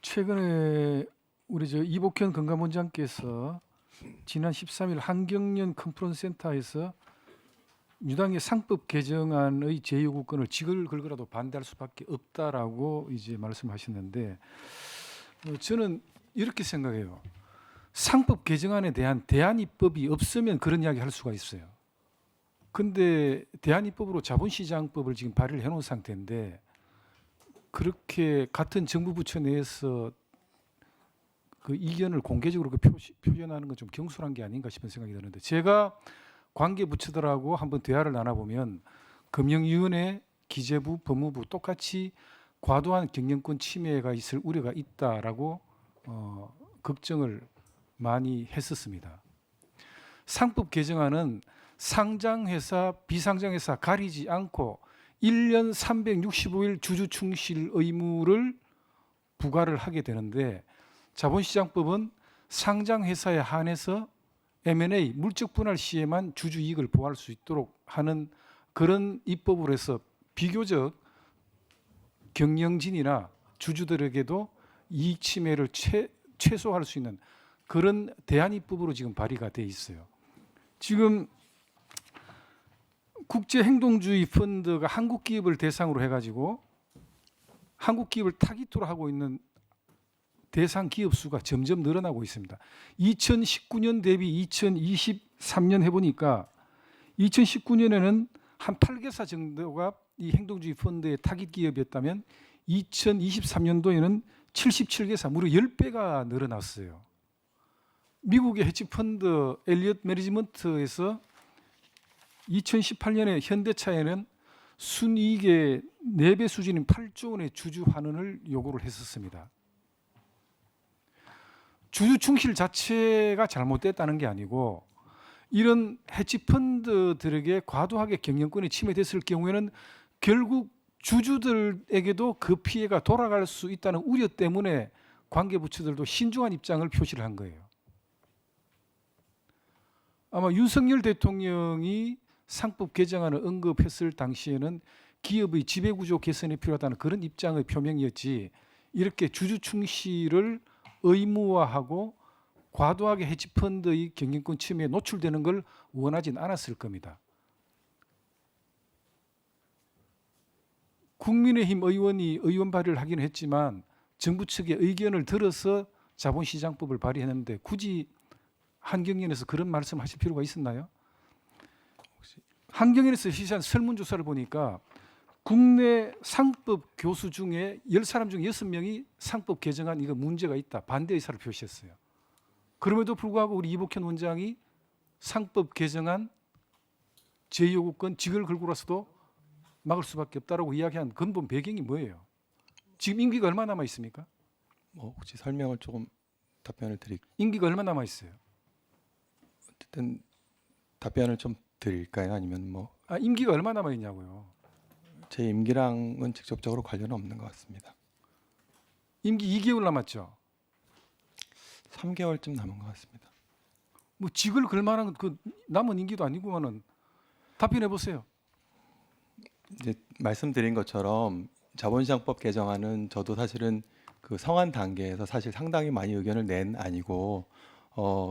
최근에 우리 이복현 건강원장께서 지난 13일 한경련 컨퍼런스 센터에서 민주당의 상법 개정안의 제2요구권을 직을 걸고라도 반대할 수밖에 없다라고 이제 말씀하셨는데 저는 이렇게 생각해요. 상법 개정안에 대한 대안입법이 없으면 그런 이야기 할 수가 있어요. 근데 대안입법으로 자본시장법을 지금 발의를 해놓은 상태인데 그렇게 같은 정부 부처 내에서 그 이견을 공개적으로 표현하는 건 좀 경솔한 게 아닌가 싶은 생각이 드는데, 제가 관계 부처들하고 한번 대화를 나눠보면 금융위원회, 기재부, 법무부 똑같이 과도한 경영권 침해가 있을 우려가 있다라고 걱정을 많이 했었습니다. 상법 개정안은 상장회사, 비상장회사 가리지 않고 1년 365일 주주 충실 의무를 부과를 하게 되는데, 자본시장법은 상장회사에 한해서 M&A 물적 분할 시에만 주주 이익을 보호할 수 있도록 하는 그런 입법으로 해서 비교적 경영진이나 주주들에게도 이익 침해를 최소화할 수 있는 그런 대안입법으로 지금 발의가 돼 있어요. 지금 국제행동주의 펀드가 한국 기업을 대상으로 해가지고 한국 기업을 타깃으로 하고 있는 대상 기업 수가 점점 늘어나고 있습니다. 2019년 대비 2023년 해보니까 2019년에는 한 8개사 정도가 이 행동주의 펀드의 타깃 기업이었다면 2023년도에는 77개사, 무려 10배가 늘어났어요. 미국의 헤지펀드 엘리엇 매니지먼트에서 2018년에 현대차에는 순이익의 4배 수준인 8조 원의 주주 환원을 요구를 했었습니다. 주주 충실 자체가 잘못됐다는 게 아니고 이런 헤지펀드들에게 과도하게 경영권이 침해됐을 경우에는 결국 주주들에게도 그 피해가 돌아갈 수 있다는 우려 때문에 관계부처들도 신중한 입장을 표시를 한 거예요. 아마 윤석열 대통령이 상법 개정안을 언급했을 당시에는 기업의 지배구조 개선이 필요하다는 그런 입장의 표명이었지, 이렇게 주주 충실을 의무화하고 과도하게 헤지펀드의 경영권 침해에 노출되는 걸 원하진 않았을 겁니다. 국민의힘 의원이 의원 발의를 하긴 했지만 정부 측의 의견을 들어서 자본시장법을 발의했는데 굳이 한경련에서 그런 말씀하실 필요가 있었나요? 한경련에서 실시한 설문조사를 보니까 국내 상법 교수 중에 10사람 중 6명이 상법 개정안 이거 문제가 있다, 반대 의사를 표시했어요. 그럼에도 불구하고 우리 이복현 원장이 상법 개정안 제2요구권 직을 걸고라서도 막을 수밖에 없다라고 이야기한 근본 배경이 뭐예요? 지금 임기가 얼마 남아 있습니까? 혹시 설명을 조금 답변을 드릴까요? 임기가 얼마 남아 있어요? 어쨌든 답변을 좀 드릴까요? 아니면 임기가 얼마 남아 있냐고요? 제 임기랑은 직접적으로 관련은 없는 것 같습니다. 임기 2개월 남았죠. 3개월쯤 남은 것 같습니다. 뭐 직을 걸 만한 그 남은 임기도 아니고만은 답변해 보세요. 이제 말씀드린 것처럼 자본시장법 개정안은 저도 사실은 그 성안 단계에서 사실 상당히 많이 의견을 낸 아니고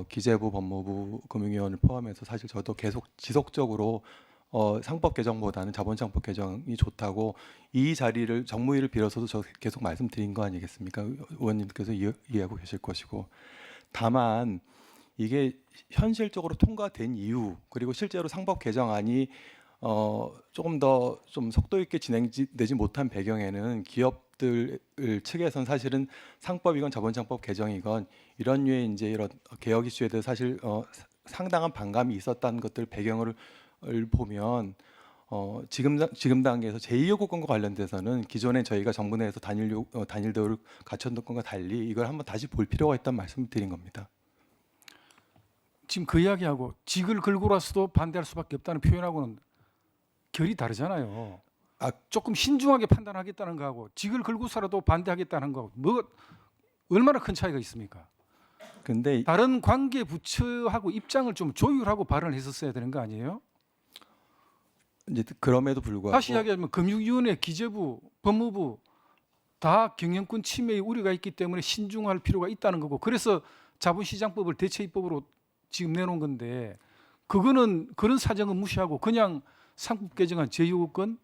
기재부, 법무부, 금융위원을 포함해서 사실 저도 계속 지속적으로 상법 개정보다는 자본시장법 개정이 좋다고 이 자리를 정무위를 빌어서도 저 계속 말씀드린 거 아니겠습니까? 의원님께서 이해하고 계실 것이고, 다만 이게 현실적으로 통과된 이유, 그리고 실제로 상법 개정안이 조금 더 좀 속도 있게 진행되지 못한 배경에는 기업들 측에서는 사실은 상법이건 자본시장법 개정이건 이런 류의 이제 이런 개혁 이슈에 대해서 사실 상당한 반감이 있었다는 것들 배경을 보면 지금 단계에서 제2요구권과 관련돼서는 기존에 저희가 정부 내에서 단일 대우를 갖췄던 것과 달리 이걸 한번 다시 볼 필요가 있다는 말씀을 드린 겁니다. 지금 그 이야기하고 직을 걸고라서도 반대할 수밖에 없다는 표현하고는 결이 다르잖아요. 조금 신중하게 판단하겠다는 거하고 직을 걸고서라도 반대하겠다는 거하고 뭐 얼마나 큰 차이가 있습니까? 근데 다른 관계 부처하고 입장을 좀 조율하고 발언을 했었어야 되는 거 아니에요? 이제 그럼에도 불구하고 다시 이야기하면 금융위원회, 기재부, 법무부 다 경영권 침해의 우려가 있기 때문에 신중할 필요가 있다는 거고, 그래서 자본시장법을 대체입법으로 지금 내놓은 건데, 그거는 그런 사정은 무시하고 그냥 상법 개정안 제2호권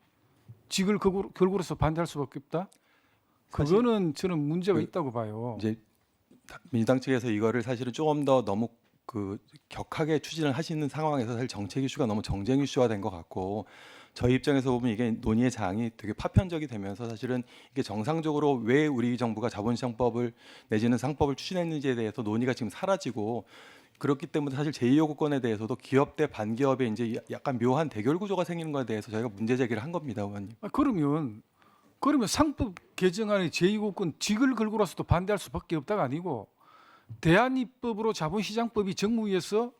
직을 걸고로서 반대할 수밖에 없다. 사실 그거는 저는 문제가 그 있다고 봐요. 이제 민주당 측에서 이거를 사실은 조금 더 너무 그 격하게 추진을 하시는 상황에서 사실 정책 이슈가 너무 정쟁 이슈화 된 것 같고, 저희 입장에서 보면 이게 논의의 장이 되게 파편적이 되면서 사실은 이게 정상적으로 왜 우리 정부가 자본시장법을 내지는 상법을 추진했는지에 대해서 논의가 지금 사라지고, 그렇기 때문에 사실 제2요구권에 대해서도 기업 대 반기업의 이제 약간 묘한 대결 구조가 생기는 것에 대해서 저희가 문제 제기를 한 겁니다, 의원님. 그러면 상법 개정안의 제2호권 직을 걸고라서도 반대할 수밖에 없다가 아니고, 대한입법으로 자본시장법이 정무위에서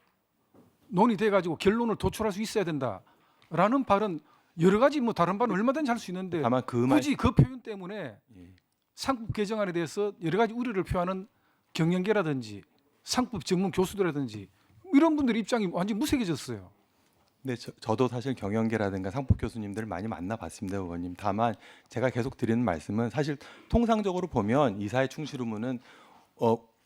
논의돼 가지고 결론을 도출할 수 있어야 된다라는 발언, 여러 가지 뭐 다른 발언 얼마든지 할 수 있는데 다만 그 말, 굳이 그 표현 때문에 예. 상법 개정안에 대해서 여러 가지 우려를 표하는 경영계라든지 상법 전문 교수들이라든지 이런 분들 입장이 완전 무색해졌어요. 네, 저도 사실 경영계라든가 상법 교수님들 많이 만나봤습니다, 의원님. 다만 제가 계속 드리는 말씀은 사실 통상적으로 보면 이사회 충실 의무는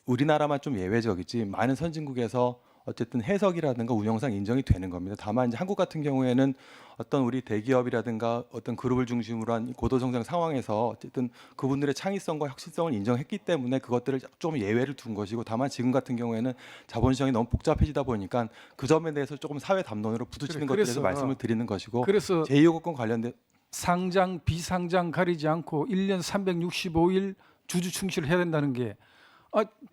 우리나라만 좀 예외적이지 많은 선진국에서 어쨌든 해석이라든가 운영상 인정이 되는 겁니다. 다만 이제 한국 같은 경우에는 어떤 우리 대기업이라든가 어떤 그룹을 중심으로 한 고도성장 상황에서 어쨌든 그분들의 창의성과 혁신성을 인정했기 때문에 그것들을 좀 예외를 둔 것이고, 다만 지금 같은 경우에는 자본시장이 너무 복잡해지다 보니까 그 점에 대해서 조금 사회 담론으로 부딪히는 것들에 대해서 말씀을 드리는 것이고, 그래서 제2요구권 관련된 상장 비상장 가리지 않고 1년 365일 주주 충실을 해야 된다는 게,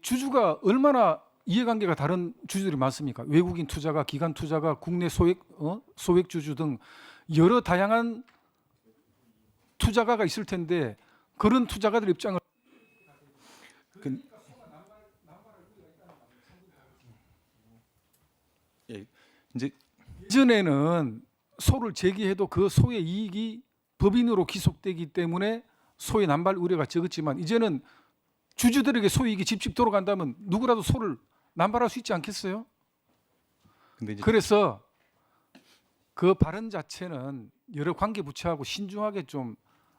주주가 얼마나 이해관계가 다른 주주들이 많습니까? 외국인 투자가, 기관 투자가, 국내 소액 주주 등 여러 다양한 투자가가 있을 텐데, 그런 투자가들 입장을 예, 이제 이전에는 소를 제기해도 그 소의 이익이 법인으로 기속되기 때문에 소의 남발 우려가 적었지만, 이제는 주주들에게 소이익이 집집 돌아간다면 누구라도 소를 남발할 수 있지 않겠어요? 근데 이제 그래서 그 발언 자체는 여러 관계 부처하고 신중하게 좀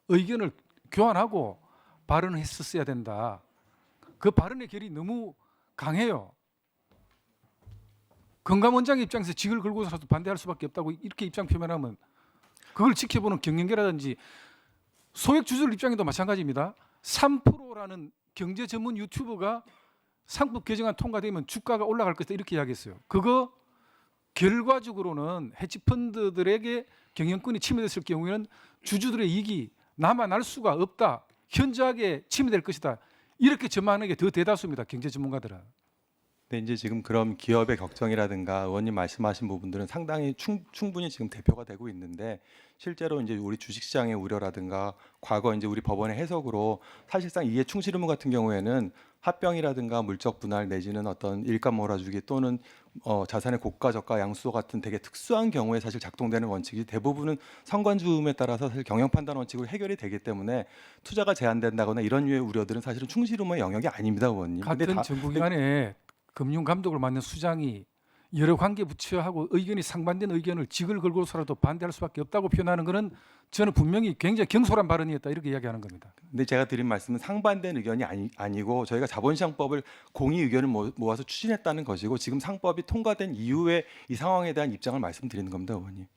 의견을 교환하고 발언을 했었어야 된다. 그 발언의 결이 너무 강해요. 건강원장의 입장에서 직을 걸고서라도 반대할 수밖에 없다고 이렇게 입장 표명하면, 그걸 지켜보는 경영계라든지 소액 주주들 입장에도 마찬가지입니다. 3%라는 경제 전문 유튜버가 상법 개정안 통과되면 주가가 올라갈 것이다 이렇게 이야기했어요. 그거 결과적으로는 헤지펀드들에게 경영권이 침해됐을 경우에는 주주들의 이익이 남아날 수가 없다, 현저하게 침해될 것이다, 이렇게 전망하는 게 더 대다수입니다, 경제 전문가들은. 근데 이제 지금 그런 기업의 격정이라든가 의원님 말씀하신 부분들은 상당히 충분히 지금 대표가 되고 있는데, 실제로 이제 우리 주식시장의 우려라든가 과거 이제 우리 법원의 해석으로 사실상 이해 충실 의무 같은 경우에는 합병이라든가 물적 분할 내지는 어떤 일감 몰아주기 또는 자산의 고가 저가 양수도 같은 되게 특수한 경우에 사실 작동되는 원칙이 대부분은 성관주음에 따라서 사실 경영 판단 원칙으로 해결이 되기 때문에 투자가 제한된다거나 이런 류의 우려들은 사실은 충실 의무의 영역이 아닙니다, 의원님. 같은 정부기관에 금융 감독을 맡는 수장이 여러 관계 부처하고 의견이 상반된 의견을 직을 걸고서라도 반대할 수밖에 없다고 표현하는 것은 저는 분명히 굉장히 경솔한 발언이었다 이렇게 이야기하는 겁니다. 근데 제가 드린 말씀은 상반된 의견이 아니고 저희가 자본시장법을 공의 의견을 모아서 추진했다는 것이고, 지금 상법이 통과된 이후에 이 상황에 대한 입장을 말씀드리는 겁니다, 의원님.